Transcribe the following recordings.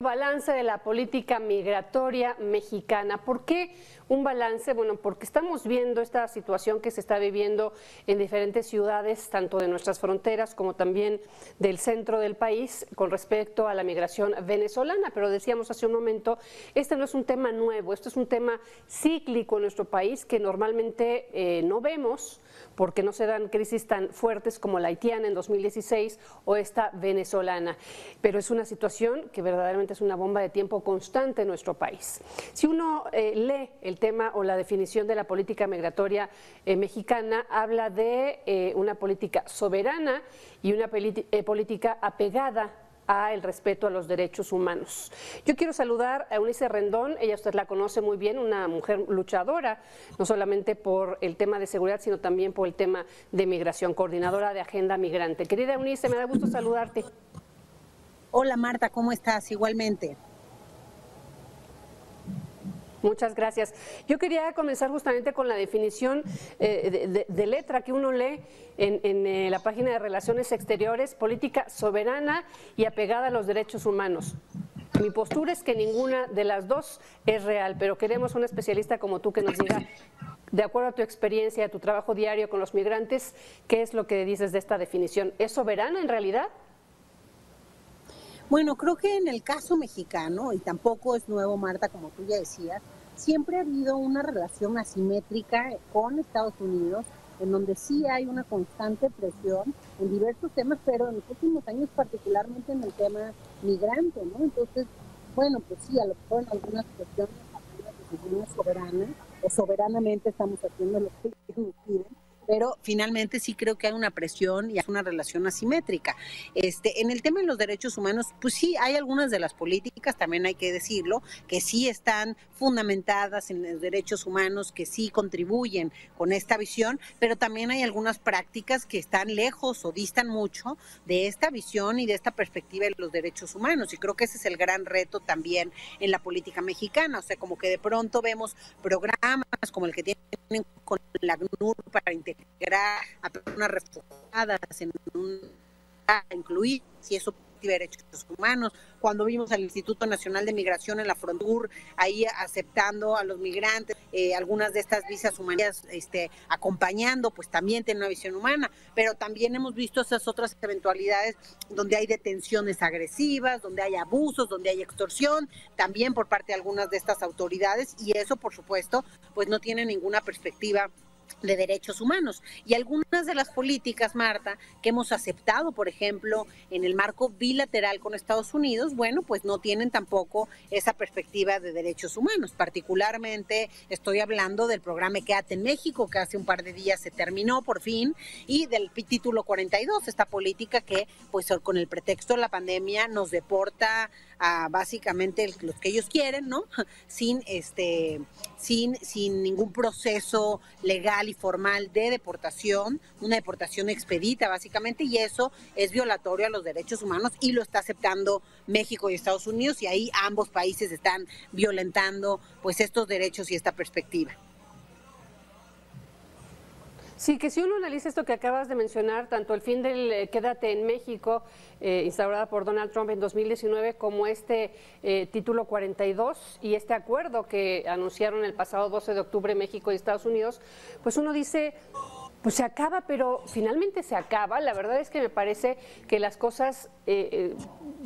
Balance de la política migratoria mexicana. ¿Por qué un balance? Bueno, porque estamos viendo esta situación que se está viviendo en diferentes ciudades, tanto de nuestras fronteras como también del centro del país, con respecto a la migración venezolana. Pero decíamos hace un momento, este no es un tema nuevo, esto es un tema cíclico en nuestro país que normalmente no vemos porque no se dan crisis tan fuertes como la haitiana en 2016 o esta venezolana. Pero es una situación que verdaderamente es una bomba de tiempo constante en nuestro país. Si uno lee el tema o la definición de la política migratoria mexicana, habla de una política soberana y una política apegada al respeto a los derechos humanos. Yo quiero saludar a Eunice Rendón, ella usted la conoce muy bien, una mujer luchadora, no solamente por el tema de seguridad, sino también por el tema de migración, coordinadora de Agenda Migrante. Querida Eunice, me da gusto saludarte. Hola Marta, ¿cómo estás? Igualmente. Muchas gracias. Yo quería comenzar justamente con la definición de letra que uno lee en la página de Relaciones Exteriores, política soberana y apegada a los derechos humanos. Mi postura es que ninguna de las dos es real, pero queremos un especialista como tú que nos diga, de acuerdo a tu experiencia, a tu trabajo diario con los migrantes, ¿qué es lo que dices de esta definición? ¿Es soberana en realidad? Bueno, creo que en el caso mexicano, y tampoco es nuevo, Marta, como tú ya decías, siempre ha habido una relación asimétrica con Estados Unidos, en donde sí hay una constante presión en diversos temas, pero en los últimos años particularmente en el tema migrante, ¿no? Entonces, bueno, pues sí, a lo mejor en algunas cuestiones decisiones soberanas, o soberanamente estamos haciendo lo que ellos nos piden, pero finalmente sí creo que hay una presión y hay una relación asimétrica. En el tema de los derechos humanos, pues sí, hay algunas de las políticas, también hay que decirlo, que sí están fundamentadas en los derechos humanos, que sí contribuyen con esta visión, pero también hay algunas prácticas que están lejos o distan mucho de esta visión y de esta perspectiva de los derechos humanos, y creo que ese es el gran reto también en la política mexicana, o sea, como que de pronto vemos programas como el que tienen con la ACNUR para integrar a personas refugiadas en incluir si eso derechos humanos, cuando vimos al Instituto Nacional de Migración en la Frontur ahí aceptando a los migrantes, algunas de estas visas humanitarias acompañando, pues también tiene una visión humana, pero también hemos visto esas otras eventualidades donde hay detenciones agresivas, donde hay abusos, donde hay extorsión, también por parte de algunas de estas autoridades, y eso por supuesto pues no tiene ninguna perspectiva de derechos humanos. Y algunas de las políticas, Marta, que hemos aceptado, por ejemplo, en el marco bilateral con Estados Unidos, bueno, pues no tienen tampoco esa perspectiva de derechos humanos. Particularmente estoy hablando del programa Quédate en México, que hace un par de días se terminó por fin, y del título 42, esta política que, pues con el pretexto de la pandemia, nos deporta a básicamente los que ellos quieren, ¿no? Sin ningún proceso legal y formal de deportación, una deportación expedita básicamente, y eso es violatorio a los derechos humanos y lo está aceptando México y Estados Unidos, y ahí ambos países están violentando pues estos derechos y esta perspectiva. Sí, que si uno analiza esto que acabas de mencionar, tanto el fin del Quédate en México, instaurada por Donald Trump en 2019, como este título 42 y este acuerdo que anunciaron el pasado 12 de octubre México y Estados Unidos, pues uno dice, pues se acaba, pero finalmente se acaba. La verdad es que me parece que las cosas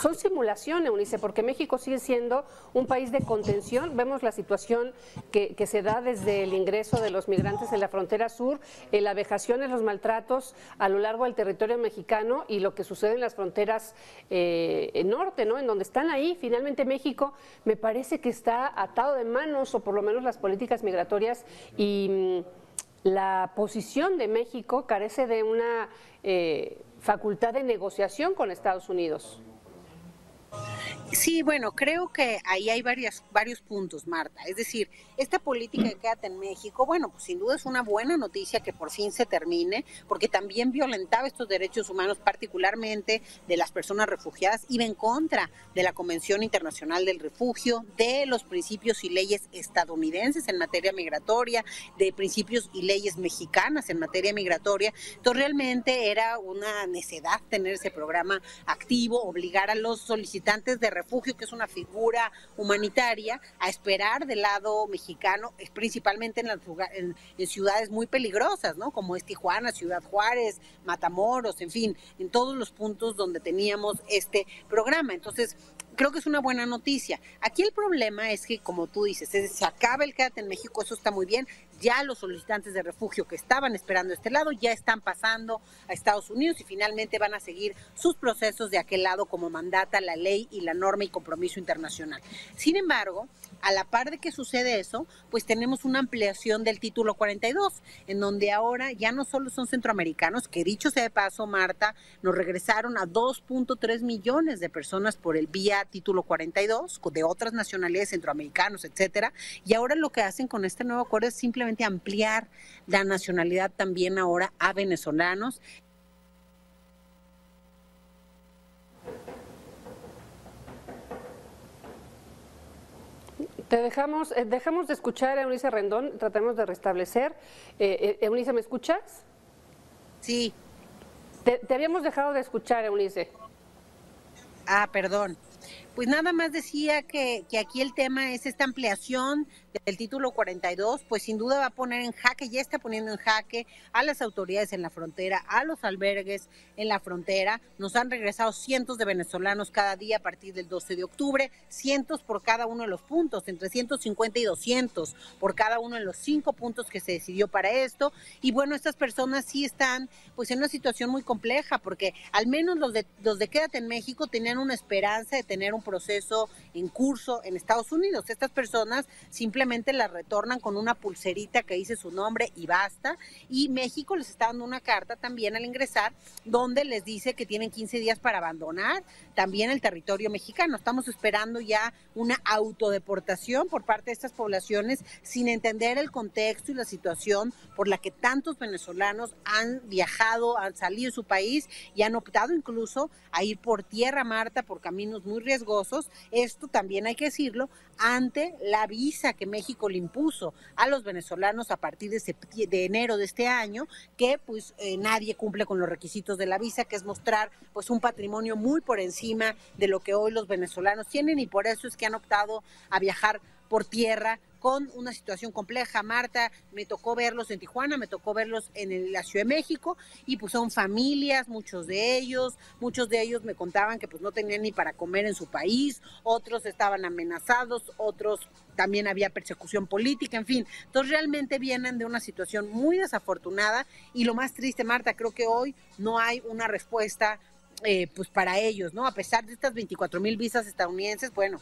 son simulación, Eunice, porque México sigue siendo un país de contención. Vemos la situación que se da desde el ingreso de los migrantes en la frontera sur, la vejación, los maltratos a lo largo del territorio mexicano y lo que sucede en las fronteras norte, ¿no? En donde están ahí. Finalmente México me parece que está atado de manos, o por lo menos las políticas migratorias y la posición de México carece de una facultad de negociación con Estados Unidos. Sí, bueno, creo que ahí hay varios puntos, Marta. Es decir, esta política de Quédate en México, bueno, pues sin duda es una buena noticia que por fin se termine, porque también violentaba estos derechos humanos, particularmente de las personas refugiadas, iba en contra de la Convención Internacional del Refugio, de los principios y leyes estadounidenses en materia migratoria, de principios y leyes mexicanas en materia migratoria. Entonces realmente era una necedad tener ese programa activo, obligar a los solicitantes de refugio refugio, que es una figura humanitaria, a esperar del lado mexicano, principalmente en ciudades muy peligrosas, ¿no? Como es Tijuana, Ciudad Juárez, Matamoros, en fin, en todos los puntos donde teníamos este programa. Entonces, creo que es una buena noticia. Aquí el problema es que, como tú dices, se acaba el Quédate en México, eso está muy bien. Ya los solicitantes de refugio que estaban esperando este lado ya están pasando a Estados Unidos y finalmente van a seguir sus procesos de aquel lado como mandata la ley y la norma y compromiso internacional. Sin embargo, a la par de que sucede eso, pues tenemos una ampliación del título 42, en donde ahora ya no solo son centroamericanos, que dicho sea de paso, Marta, nos regresaron a 2.3 millones de personas por el vía título 42, de otras nacionalidades, centroamericanos, etcétera, y ahora lo que hacen con este nuevo acuerdo es simplemente ampliar la nacionalidad también ahora a venezolanos. Dejamos de escuchar a Eunice Rendón, tratemos de restablecer. Eunice, ¿me escuchas? Sí. Te habíamos dejado de escuchar, Eunice. Perdón. Pues nada más decía que aquí el tema es esta ampliación del título 42, pues sin duda va a poner en jaque, ya está poniendo en jaque a las autoridades en la frontera, a los albergues en la frontera. Nos han regresado cientos de venezolanos cada día a partir del 12 de octubre, cientos por cada uno de los puntos, entre 150 y 200 por cada uno de los 5 puntos que se decidió para esto. Y bueno, estas personas sí están pues en una situación muy compleja, porque al menos los de Quédate en México tenían una esperanza de tener un proceso en curso en Estados Unidos. Estas personas simplemente las retornan con una pulserita que dice su nombre y basta, y México les está dando una carta también al ingresar donde les dice que tienen 15 días para abandonar también el territorio mexicano. Estamos esperando ya una autodeportación por parte de estas poblaciones sin entender el contexto y la situación por la que tantos venezolanos han viajado, han salido de su país y han optado incluso a ir por tierra, Marta, por caminos muy riesgosos. Esto también hay que decirlo, ante la visa que México le impuso a los venezolanos a partir de enero de este año, que pues nadie cumple con los requisitos de la visa, que es mostrar pues un patrimonio muy por encima de lo que hoy los venezolanos tienen, y por eso es que han optado a viajar por tierra con una situación compleja. Marta, me tocó verlos en Tijuana, me tocó verlos en la Ciudad de México, y pues son familias, muchos de ellos me contaban que pues no tenían ni para comer en su país, otros estaban amenazados, otros también había persecución política, en fin. Entonces realmente vienen de una situación muy desafortunada, y lo más triste, Marta, creo que hoy no hay una respuesta pues para ellos, ¿no? A pesar de estas 24,000 visas estadounidenses, bueno,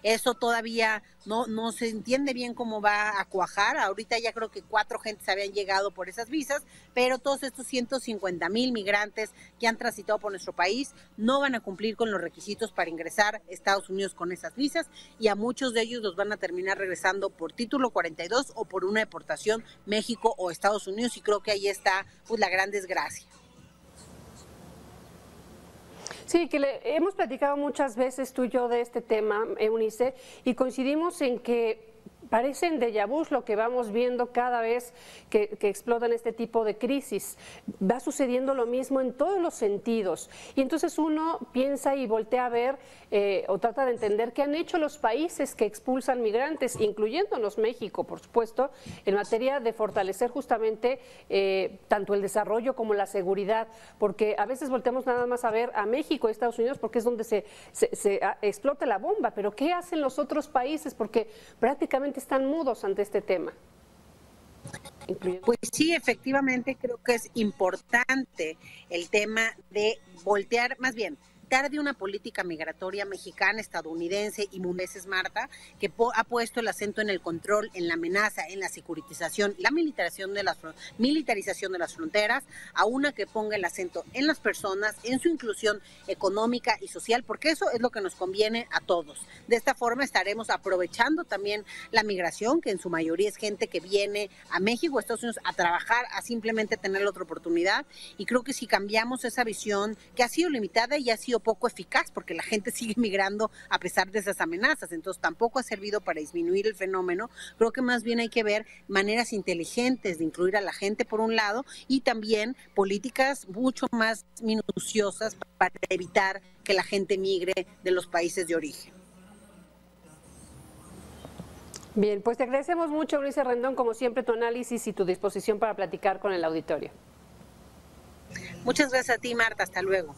eso todavía no se entiende bien cómo va a cuajar. Ahorita ya creo que 4 gentes habían llegado por esas visas, pero todos estos 150,000 migrantes que han transitado por nuestro país no van a cumplir con los requisitos para ingresar a Estados Unidos con esas visas, y a muchos de ellos los van a terminar regresando por título 42 o por una deportación México o Estados Unidos, y creo que ahí está pues la gran desgracia. Sí, que hemos platicado muchas veces tú y yo de este tema, Eunice, y coincidimos en que parecen déjà vus lo que vamos viendo cada vez que explotan este tipo de crisis. Va sucediendo lo mismo en todos los sentidos. Y entonces uno piensa y voltea a ver o trata de entender qué han hecho los países que expulsan migrantes, incluyéndonos México, por supuesto, en materia de fortalecer justamente tanto el desarrollo como la seguridad, porque a veces volteamos nada más a ver a México y Estados Unidos porque es donde se explota la bomba, pero ¿qué hacen los otros países? Porque prácticamente están mudos ante este tema. Pues sí, efectivamente creo que es importante el tema de voltear, más bien, de una política migratoria mexicana, estadounidense y mundial, Marta, que ha puesto el acento en el control, en la amenaza, en la securitización, la militarización de las fronteras, a una que ponga el acento en las personas, en su inclusión económica y social, porque eso es lo que nos conviene a todos. De esta forma estaremos aprovechando también la migración, que en su mayoría es gente que viene a México, a Estados Unidos, a trabajar, a simplemente tener otra oportunidad, y creo que si cambiamos esa visión que ha sido limitada y ha sido sido poco eficaz porque la gente sigue migrando a pesar de esas amenazas, entonces tampoco ha servido para disminuir el fenómeno. Creo que más bien hay que ver maneras inteligentes de incluir a la gente por un lado y también políticas mucho más minuciosas para evitar que la gente migre de los países de origen. Bien, pues te agradecemos mucho, Eunice Rendón, como siempre, tu análisis y tu disposición para platicar con el auditorio. Muchas gracias a ti, Marta. Hasta luego.